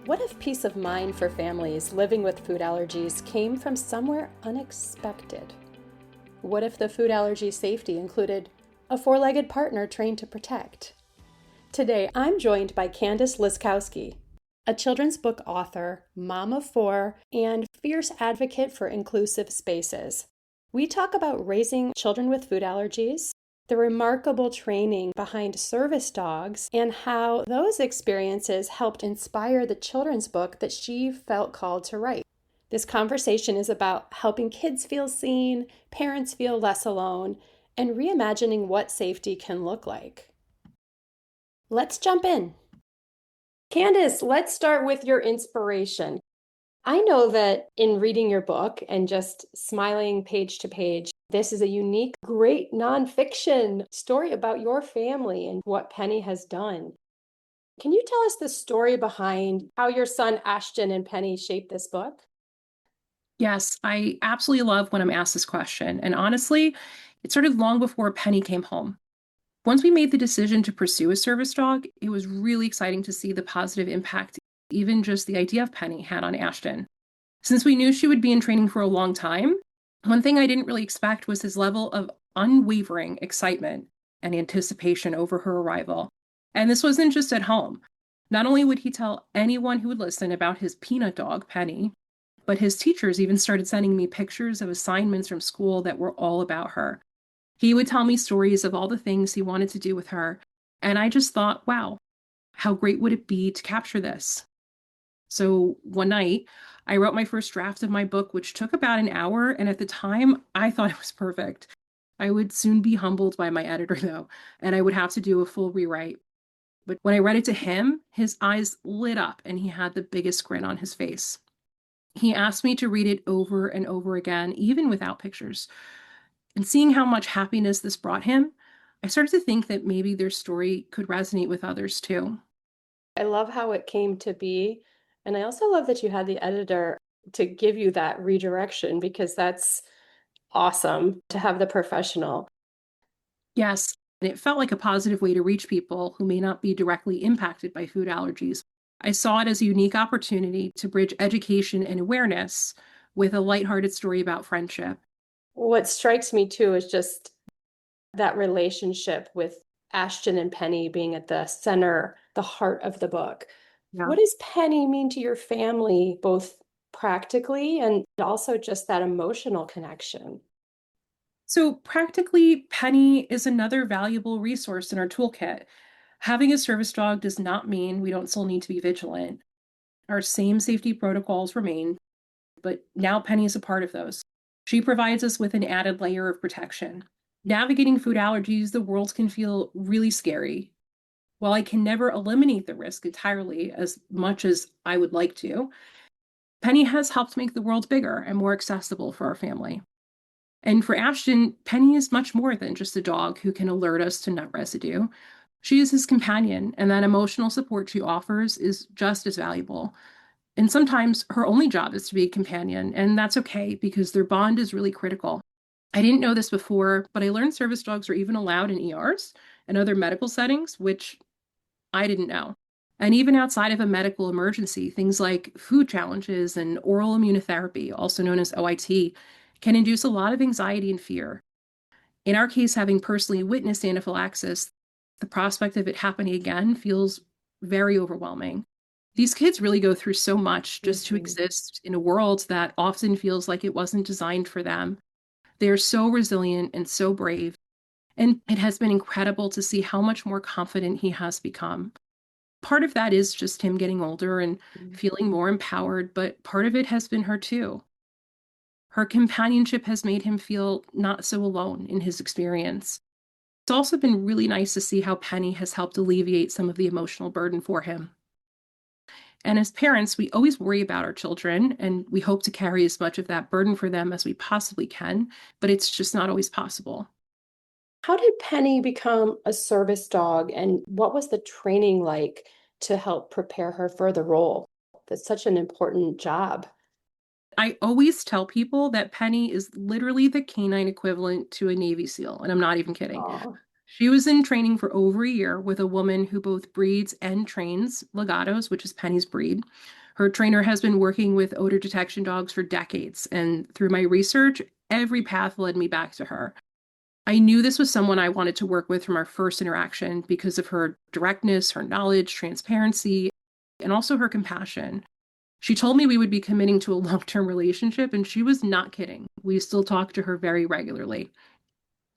What if peace of mind for families living with food allergies came from somewhere unexpected? What if the food allergy safety included a four-legged partner trained to protect? Today, I'm joined by Candace Laskowski, a children's book author, mom of four, and fierce advocate for inclusive spaces. We talk about raising children with food allergies, the remarkable training behind service dogs, and how those experiences helped inspire the children's book that she felt called to write. This conversation is about helping kids feel seen, parents feel less alone, and reimagining what safety can look like. Let's jump in. Candace, let's start with your inspiration. I know that in reading your book and just smiling page to page, this is a unique, great nonfiction story about your family and what Penny has done. Can you tell us the story behind how your son Ashton and Penny shaped this book? Yes, I absolutely love when I'm asked this question. And honestly, it started long before Penny came home. Once we made the decision to pursue a service dog, it was really exciting to see the positive impact even just the idea of Penny had on Ashton. Since we knew she would be in training for a long time, one thing I didn't really expect was his level of unwavering excitement and anticipation over her arrival. And this wasn't just at home. Not only would he tell anyone who would listen about his peanut dog, Penny, but his teachers even started sending me pictures of assignments from school that were all about her. He would tell me stories of all the things he wanted to do with her. And I just thought, wow, how great would it be to capture this? So one night, I wrote my first draft of my book, which took about an hour. And at the time, I thought it was perfect. I would soon be humbled by my editor, though, and I would have to do a full rewrite. But when I read it to him, his eyes lit up and he had the biggest grin on his face. He asked me to read it over and over again, even without pictures. And seeing how much happiness this brought him, I started to think that maybe their story could resonate with others too. I love how it came to be. And I also love that you had the editor to give you that redirection because that's awesome to have the professional. Yes, and it felt like a positive way to reach people who may not be directly impacted by food allergies. I saw it as a unique opportunity to bridge education and awareness with a lighthearted story about friendship. What strikes me too is just that relationship with Ashton and Penny being at the center, the heart of the book. Yeah. What does Penny mean to your family, both practically and also just that emotional connection? So, practically, Penny is another valuable resource in our toolkit. Having a service dog does not mean we don't still need to be vigilant. Our same safety protocols remain, but now Penny is a part of those. She provides us with an added layer of protection. Navigating food allergies, the world can feel really scary. While I can never eliminate the risk entirely as much as I would like to, Penny has helped make the world bigger and more accessible for our family. And for Ashton, Penny is much more than just a dog who can alert us to nut residue. She is his companion, and that emotional support she offers is just as valuable. And sometimes her only job is to be a companion, and that's okay because their bond is really critical. I didn't know this before, but I learned service dogs are even allowed in ERs and other medical settings, which I didn't know. And even outside of a medical emergency, things like food challenges and oral immunotherapy, also known as OIT, can induce a lot of anxiety and fear. In our case, having personally witnessed anaphylaxis, the prospect of it happening again feels very overwhelming. These kids really go through so much just to Mhm. exist in a world that often feels like it wasn't designed for them. They are so resilient and so brave, and it has been incredible to see how much more confident he has become. Part of that is just him getting older and feeling more empowered, but part of it has been her too. Her companionship has made him feel not so alone in his experience. It's also been really nice to see how Penny has helped alleviate some of the emotional burden for him. And as parents, we always worry about our children and we hope to carry as much of that burden for them as we possibly can, but it's just not always possible. How did Penny become a service dog, and what was the training like to help prepare her for the role? That's such an important job. I always tell people that Penny is literally the canine equivalent to a Navy SEAL, and I'm not even kidding. Oh. She was in training for over a year with a woman who both breeds and trains legatos, which is Penny's breed. Her trainer has been working with odor detection dogs for decades, and through my research, every path led me back to her. I knew this was someone I wanted to work with from our first interaction because of her directness, her knowledge, transparency, and also her compassion. She told me we would be committing to a long-term relationship, and she was not kidding. We still talk to her very regularly.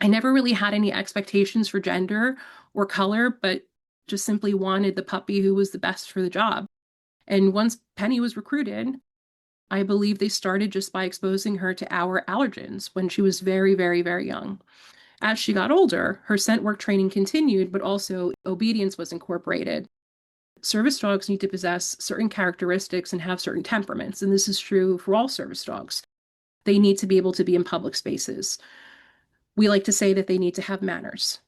I never really had any expectations for gender or color, but just simply wanted the puppy who was the best for the job. And once Penny was recruited, I believe they started just by exposing her to our allergens when she was very, very, very young. As she got older, her scent work training continued, but also obedience was incorporated. Service dogs need to possess certain characteristics and have certain temperaments, and this is true for all service dogs. They need to be able to be in public spaces. We like to say that they need to have manners.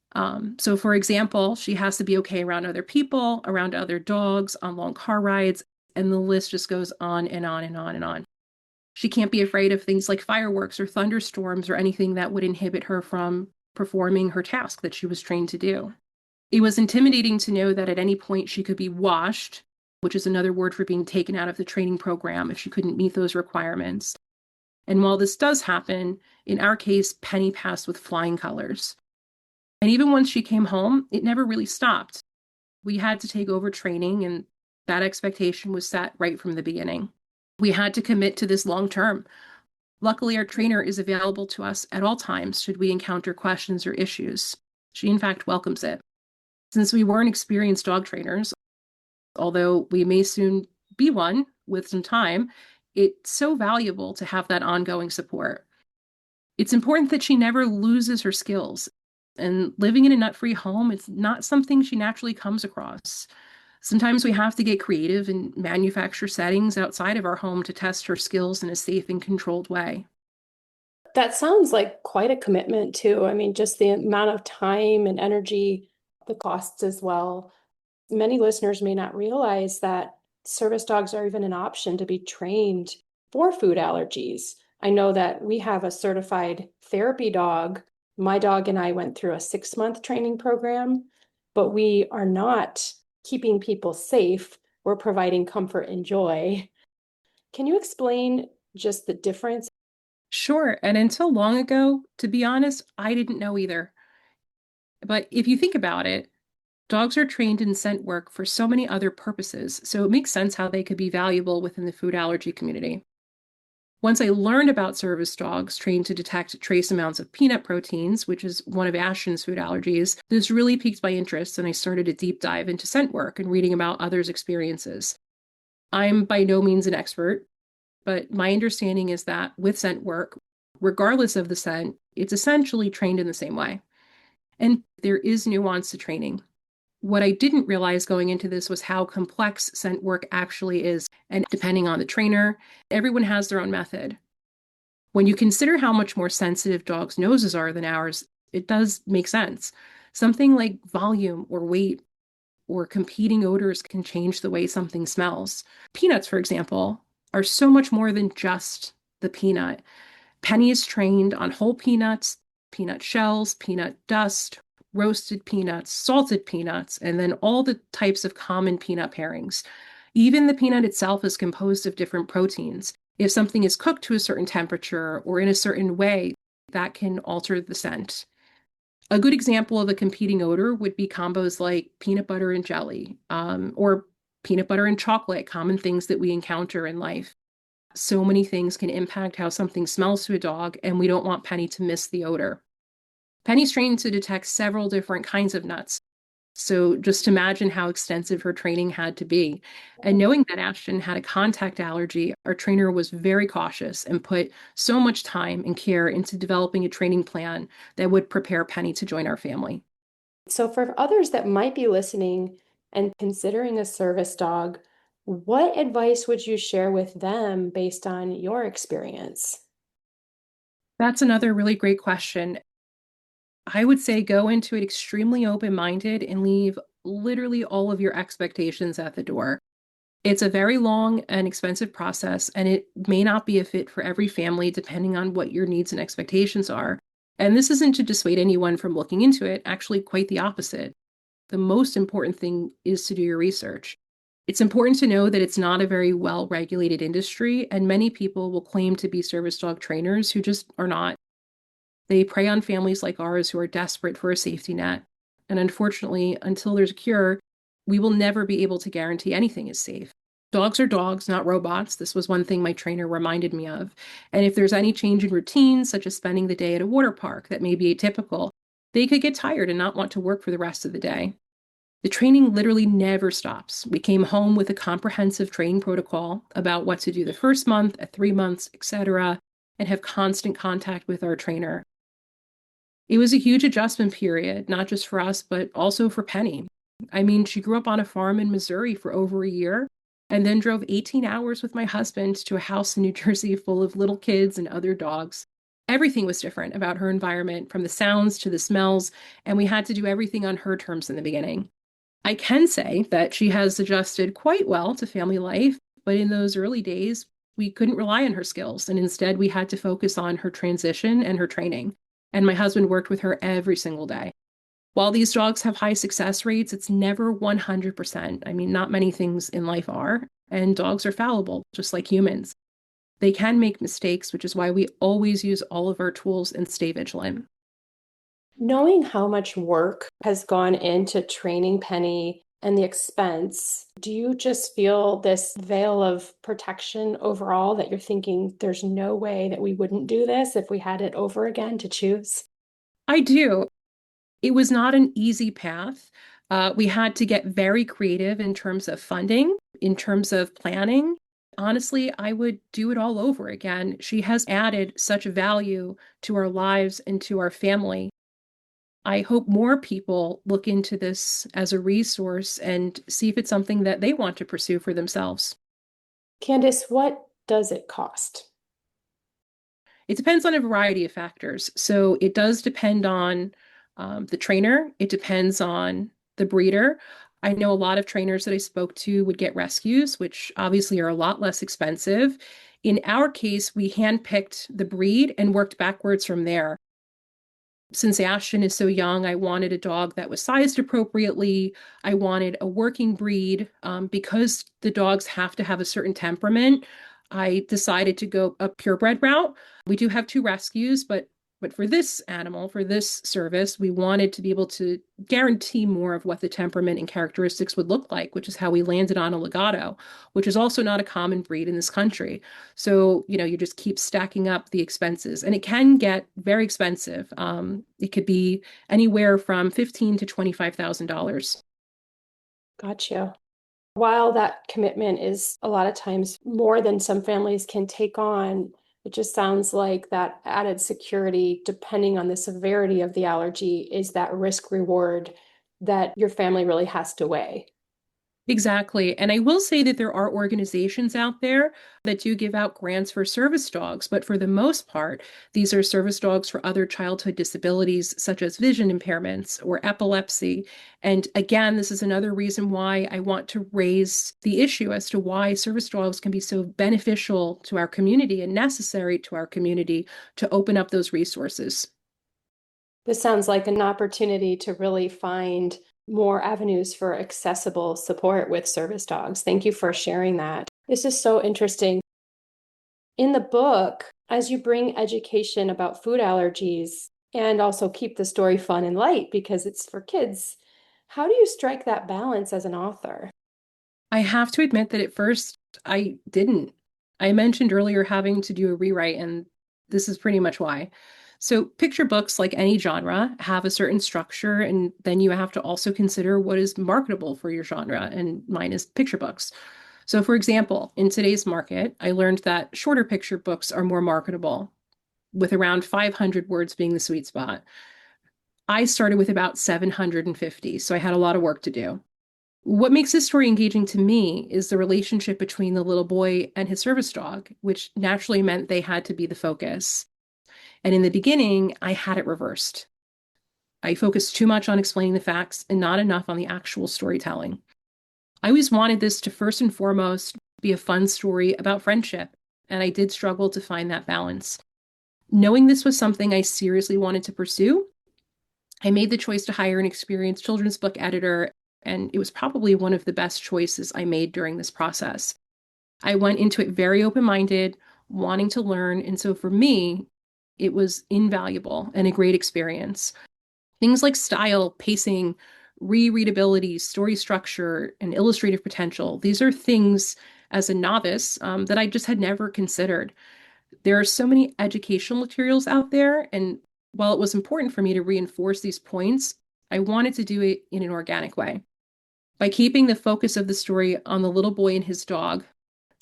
So, for example, she has to be okay around other people, around other dogs, on long car rides, and the list just goes on and on and on and on. She can't be afraid of things like fireworks or thunderstorms or anything that would inhibit her from performing her task that she was trained to do. It was intimidating to know that at any point she could be washed, which is another word for being taken out of the training program if she couldn't meet those requirements. And while this does happen, in our case, Penny passed with flying colors. And even once she came home, it never really stopped. We had to take over training, and that expectation was set right from the beginning. We had to commit to this long term. Luckily, our trainer is available to us at all times should we encounter questions or issues. She, in fact, welcomes it. Since we weren't experienced dog trainers, although we may soon be one with some time, it's so valuable to have that ongoing support. It's important that she never loses her skills. And living in a nut-free home, it's not something she naturally comes across. Sometimes we have to get creative and manufacture settings outside of our home to test her skills in a safe and controlled way. That sounds like quite a commitment too. I mean, just the amount of time and energy, the costs as well. Many listeners may not realize that service dogs are even an option to be trained for food allergies. I know that we have a certified therapy dog. My dog and I went through a 6-month training program, but we are not keeping people safe. We're providing comfort and joy. Can you explain just the difference? Sure, and until long ago, to be honest, I didn't know either. But if you think about it, dogs are trained in scent work for so many other purposes, so it makes sense how they could be valuable within the food allergy community. Once I learned about service dogs trained to detect trace amounts of peanut proteins, which is one of Ashton's food allergies, this really piqued my interest and I started a deep dive into scent work and reading about others' experiences. I'm by no means an expert, but my understanding is that with scent work, regardless of the scent, it's essentially trained in the same way. And there is nuance to training. What I didn't realize going into this was how complex scent work actually is. And depending on the trainer, everyone has their own method. When you consider how much more sensitive dogs' noses are than ours, it does make sense. Something like volume or weight or competing odors can change the way something smells. Peanuts, for example, are so much more than just the peanut. Penny is trained on whole peanuts, peanut shells, peanut dust, roasted peanuts, salted peanuts, and then all the types of common peanut pairings. Even the peanut itself is composed of different proteins. If something is cooked to a certain temperature or in a certain way, that can alter the scent. A good example of a competing odor would be combos like peanut butter and jelly, or peanut butter and chocolate, common things that we encounter in life. So many things can impact how something smells to a dog, and we don't want Penny to miss the odor. Penny's trained to detect several different kinds of nuts. So just imagine how extensive her training had to be. And knowing that Ashton had a contact allergy, our trainer was very cautious and put so much time and care into developing a training plan that would prepare Penny to join our family. So, for others that might be listening and considering a service dog, what advice would you share with them based on your experience? That's another really great question. I would say go into it extremely open-minded and leave literally all of your expectations at the door. It's a very long and expensive process, and it may not be a fit for every family depending on what your needs and expectations are. And this isn't to dissuade anyone from looking into it, actually, quite the opposite. The most important thing is to do your research. It's important to know that it's not a very well regulated industry, and many people will claim to be service dog trainers who just are not. They prey on families like ours who are desperate for a safety net. And unfortunately, until there's a cure, we will never be able to guarantee anything is safe. Dogs are dogs, not robots. This was one thing my trainer reminded me of. And if there's any change in routine, such as spending the day at a water park that may be atypical, they could get tired and not want to work for the rest of the day. The training literally never stops. We came home with a comprehensive training protocol about what to do the first month, at 3 months, etc., and have constant contact with our trainer. It was a huge adjustment period, not just for us, but also for Penny. I mean, she grew up on a farm in Missouri for over a year and then drove 18 hours with my husband to a house in New Jersey full of little kids and other dogs. Everything was different about her environment, from the sounds to the smells, and we had to do everything on her terms in the beginning. I can say that she has adjusted quite well to family life, but in those early days, we couldn't rely on her skills, and instead we had to focus on her transition and her training. And my husband worked with her every single day. While these dogs have high success rates, it's never 100%. I mean, not many things in life are, and dogs are fallible, just like humans. They can make mistakes, which is why we always use all of our tools and stay vigilant. Knowing how much work has gone into training Penny and the expense, do you just feel this veil of protection overall that you're thinking there's no way that we wouldn't do this if we had it over again to choose? I do. It was not an easy path. We had to get very creative in terms of funding, in terms of planning. Honestly, I would do it all over again. She has added such value to our lives and to our family. I hope more people look into this as a resource and see if it's something that they want to pursue for themselves. Candace, what does it cost? It depends on a variety of factors. So it does depend on the trainer, it depends on the breeder. I know a lot of trainers that I spoke to would get rescues, which obviously are a lot less expensive. In our case, we handpicked the breed and worked backwards from there. Since Ashton is so young, I wanted a dog that was sized appropriately. I wanted a working breed. Because the dogs have to have a certain temperament, I decided to go a purebred route. We do have two rescues, but for this animal, for this service, we wanted to be able to guarantee more of what the temperament and characteristics would look like, which is how we landed on a legato, which is also not a common breed in this country. So, you just keep stacking up the expenses, and it can get very expensive. It could be anywhere from $15,000 to $25,000. Gotcha. While that commitment is a lot of times more than some families can take on, it just sounds like that added security, depending on the severity of the allergy, is that risk reward that your family really has to weigh. Exactly. And I will say that there are organizations out there that do give out grants for service dogs, but for the most part, these are service dogs for other childhood disabilities, such as vision impairments or epilepsy. And again, this is another reason why I want to raise the issue as to why service dogs can be so beneficial to our community and necessary to our community to open up those resources. This sounds like an opportunity to really find more avenues for accessible support with service dogs. Thank you for sharing that. This is so interesting. In the book, as you bring education about food allergies and also keep the story fun and light because it's for kids, how do you strike that balance as an author? I have to admit that at first I didn't. I mentioned earlier having to do a rewrite, and this is pretty much why. So, picture books, like any genre, have a certain structure, and then you have to also consider what is marketable for your genre, and mine is picture books. So, for example, in today's market, I learned that shorter picture books are more marketable, with around 500 words being the sweet spot. I started with about 750, so I had a lot of work to do. What makes this story engaging to me is the relationship between the little boy and his service dog, which naturally meant they had to be the focus. And in the beginning, I had it reversed. I focused too much on explaining the facts and not enough on the actual storytelling. I always wanted this to first and foremost be a fun story about friendship, and I did struggle to find that balance. Knowing this was something I seriously wanted to pursue, I made the choice to hire an experienced children's book editor, and it was probably one of the best choices I made during this process. I went into it very open minded, wanting to learn. And so for me, it was invaluable and a great experience. Things like style, pacing, rereadability, story structure, and illustrative potential, these are things as a novice that I just had never considered. There are so many educational materials out there. And while it was important for me to reinforce these points, I wanted to do it in an organic way. By keeping the focus of the story on the little boy and his dog,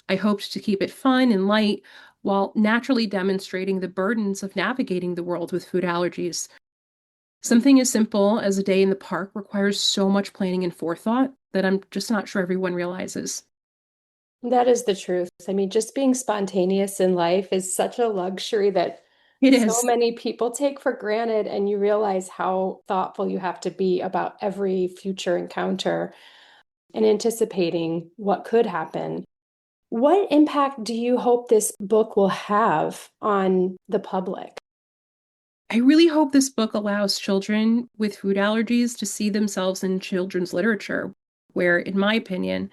I hoped to keep it fun and light while naturally demonstrating the burdens of navigating the world with food allergies. Something as simple as a day in the park requires so much planning and forethought that I'm just not sure everyone realizes. That is the truth. I mean, just being spontaneous in life is such a luxury that It so is. many people take for granted, and you realize how thoughtful you have to be about every future encounter and anticipating what could happen. What impact do you hope this book will have on the public? I really hope this book allows children with food allergies to see themselves in children's literature, where, in my opinion,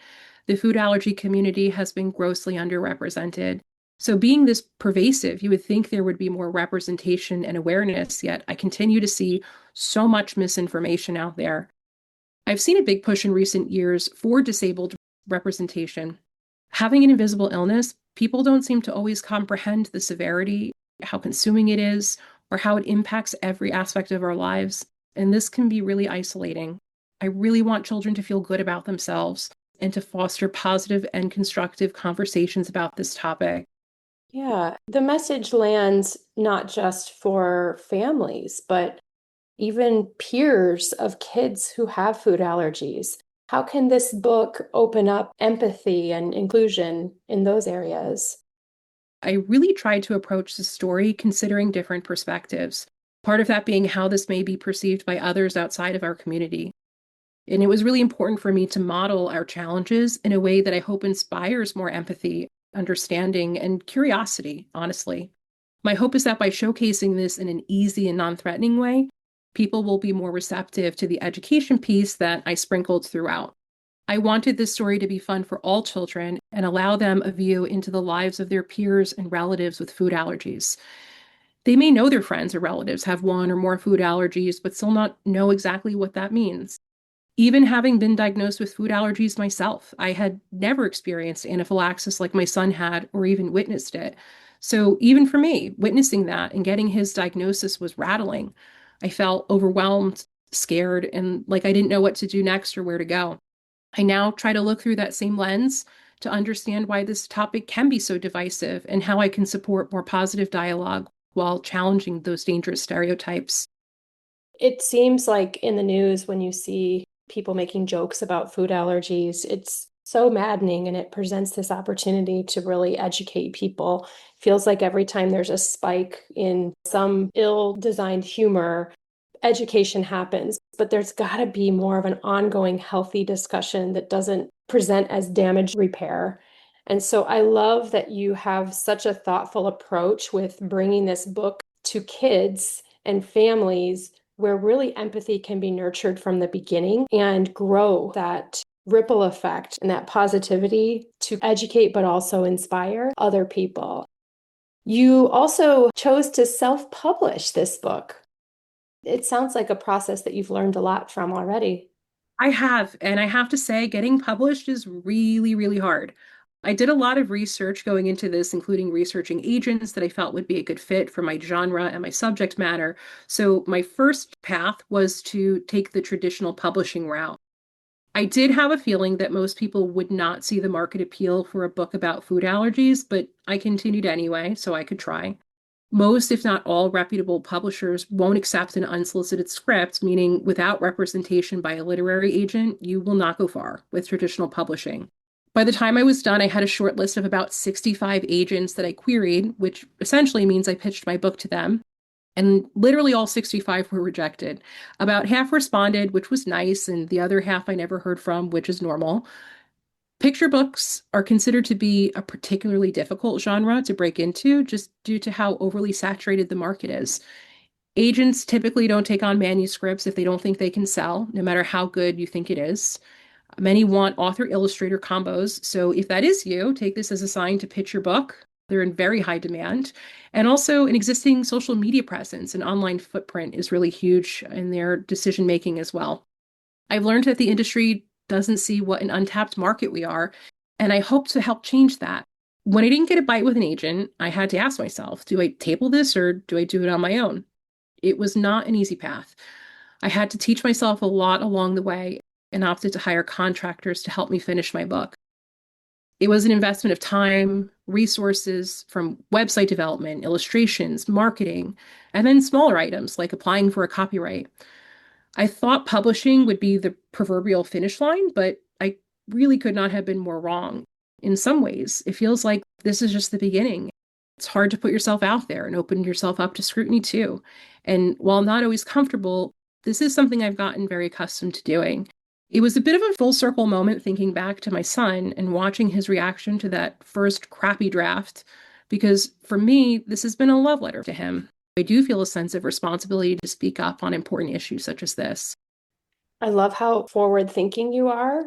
the food allergy community has been grossly underrepresented. So, being this pervasive, you would think there would be more representation and awareness, yet I continue to see so much misinformation out there. I've seen a big push in recent years for disabled representation. Having an invisible illness, people don't seem to always comprehend the severity, how consuming it is, or how it impacts every aspect of our lives. And this can be really isolating. I really want children to feel good about themselves and to foster positive and constructive conversations about this topic. Yeah, the message lands not just for families, but even peers of kids who have food allergies. How can this book open up empathy and inclusion in those areas? I really tried to approach the story considering different perspectives, part of that being how this may be perceived by others outside of our community. And it was really important for me to model our challenges in a way that I hope inspires more empathy, understanding, and curiosity, honestly. My hope is that by showcasing this in an easy and non threatening way, people will be more receptive to the education piece that I sprinkled throughout. I wanted this story to be fun for all children and allow them a view into the lives of their peers and relatives with food allergies. They may know their friends or relatives have one or more food allergies, but still not know exactly what that means. Even having been diagnosed with food allergies myself, I had never experienced anaphylaxis like my son had or even witnessed it. So, even for me, witnessing that and getting his diagnosis was rattling. I felt overwhelmed, scared, and like I didn't know what to do next or where to go. I now try to look through that same lens to understand why this topic can be so divisive and how I can support more positive dialogue while challenging those dangerous stereotypes. It seems like in the news, when you see people making jokes about food allergies, it's so maddening and it presents this opportunity to really educate people. Feels like every time there's a spike in some ill-designed humor, education happens, but there's got to be more of an ongoing healthy discussion that doesn't present as damage repair. And so I love that you have such a thoughtful approach with bringing this book to kids and families where really empathy can be nurtured from the beginning and grow that ripple effect and that positivity to educate but also inspire other people. You also chose to self-publish this book. It sounds like a process that you've learned a lot from already. I have, and I have to say, getting published is really, really hard. I did a lot of research going into this, including researching agents that I felt would be a good fit for my genre and my subject matter. So, my first path was to take the traditional publishing route. I did have a feeling that most people would not see the market appeal for a book about food allergies, but I continued anyway, so I could try. Most, if not all, reputable publishers won't accept an unsolicited script, meaning without representation by a literary agent, you will not go far with traditional publishing. By the time I was done, I had a short list of about 65 agents that I queried, which essentially means I pitched my book to them. And literally all 65 were rejected. About half responded, which was nice, and the other half I never heard from, which is normal. Picture books are considered to be a particularly difficult genre to break into just due to how overly saturated the market is. Agents typically don't take on manuscripts if they don't think they can sell, no matter how good you think it is. Many want author illustrator combos. So if that is you, take this as a sign to pitch your book. They're in very high demand. And also, an existing social media presence and online footprint is really huge in their decision making as well. I've learned that the industry doesn't see what an untapped market we are, and I hope to help change that. When I didn't get a bite with an agent, I had to ask myself, do I table this or do I do it on my own? It was not an easy path. I had to teach myself a lot along the way and opted to hire contractors to help me finish my book. It was an investment of time, resources from website development, illustrations, marketing, and then smaller items like applying for a copyright. I thought publishing would be the proverbial finish line, but I really could not have been more wrong. In some ways, it feels like this is just the beginning. It's hard to put yourself out there and open yourself up to scrutiny too. And while not always comfortable, this is something I've gotten very accustomed to doing. It was a bit of a full circle moment thinking back to my son and watching his reaction to that first crappy draft, because for me, this has been a love letter to him. I do feel a sense of responsibility to speak up on important issues such as this. I love how forward thinking you are.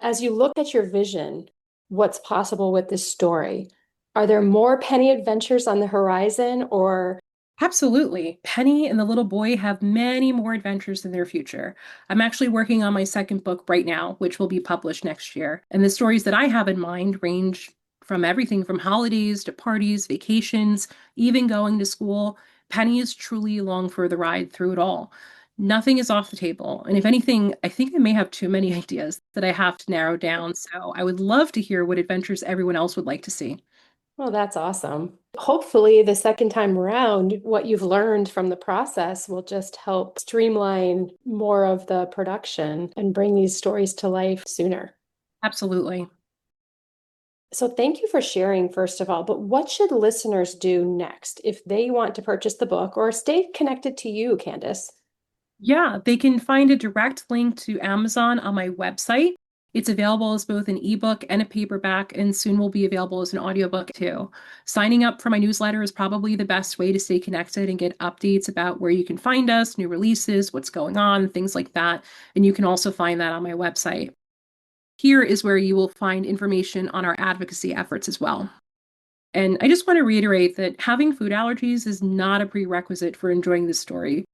As you look at your vision, what's possible with this story? Are there more Penny adventures on the horizon, or Absolutely. Penny and the little boy have many more adventures in their future. I'm actually working on my second book right now, which will be published next year. And the stories that I have in mind range from everything from holidays to parties, vacations, even going to school. Penny is truly along for the ride through it all. Nothing is off the table. And if anything, I think I may have too many ideas that I have to narrow down. So I would love to hear what adventures everyone else would like to see. well, that's awesome. Hopefully, the second time around, what you've learned from the process will just help streamline more of the production and bring these stories to life sooner. Absolutely. So, thank you for sharing, first of all. But what should listeners do next if they want to purchase the book or stay connected to you, Candace? Yeah, they can find a direct link to Amazon on my website. It's available as both an ebook and a paperback, and soon will be available as an audiobook too. Signing up for my newsletter is probably the best way to stay connected and get updates about where you can find us, new releases, what's going on, things like that. And you can also find that on my website. Here is where you will find information on our advocacy efforts as well. And I just want to reiterate that having food allergies is not a prerequisite for enjoying this story.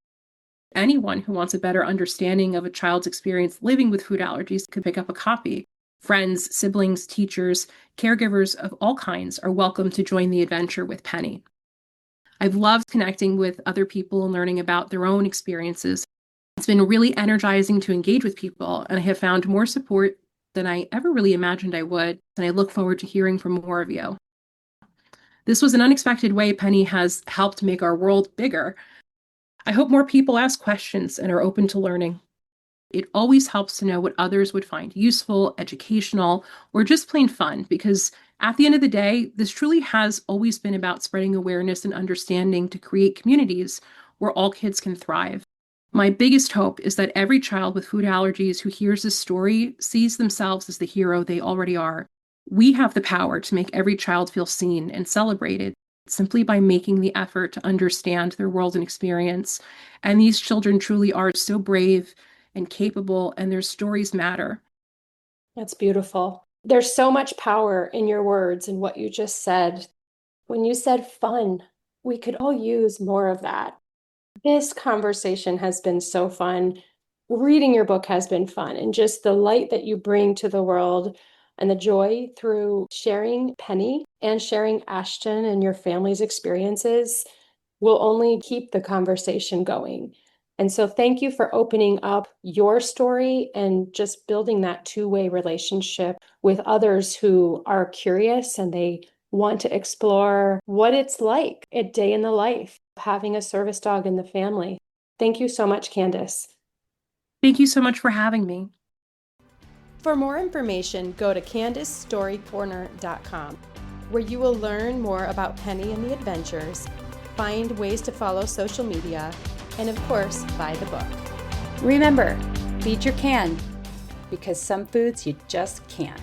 Anyone who wants a better understanding of a child's experience living with food allergies could pick up a copy. Friends, siblings, teachers, caregivers of all kinds are welcome to join the adventure with Penny. I've loved connecting with other people and learning about their own experiences. It's been really energizing to engage with people, and I have found more support than I ever really imagined I would, and I look forward to hearing from more of you. This was an unexpected way Penny has helped make our world bigger. I hope more people ask questions and are open to learning. It always helps to know what others would find useful, educational, or just plain fun, because at the end of the day, this truly has always been about spreading awareness and understanding to create communities where all kids can thrive. My biggest hope is that every child with food allergies who hears this story sees themselves as the hero they already are. We have the power to make every child feel seen and celebrated simply by making the effort to understand their world and experience. And these children truly are so brave and capable, and their stories matter. That's beautiful. There's so much power in your words and what you just said. When you said fun, we could all use more of that. This conversation has been so fun. Reading your book has been fun, and just the light that you bring to the world and the joy through sharing Penny and sharing Ashton and your family's experiences will only keep the conversation going. And so thank you for opening up your story and just building that two-way relationship with others who are curious and they want to explore what it's like a day in the life of having a service dog in the family. Thank you so much, Candace. Thank you so much for having me. For more information, go to CandaceStoryCorner.com, where you will learn more about Penny and the adventures, find ways to follow social media, and of course, buy the book. Remember, feed your can, because some foods you just can't.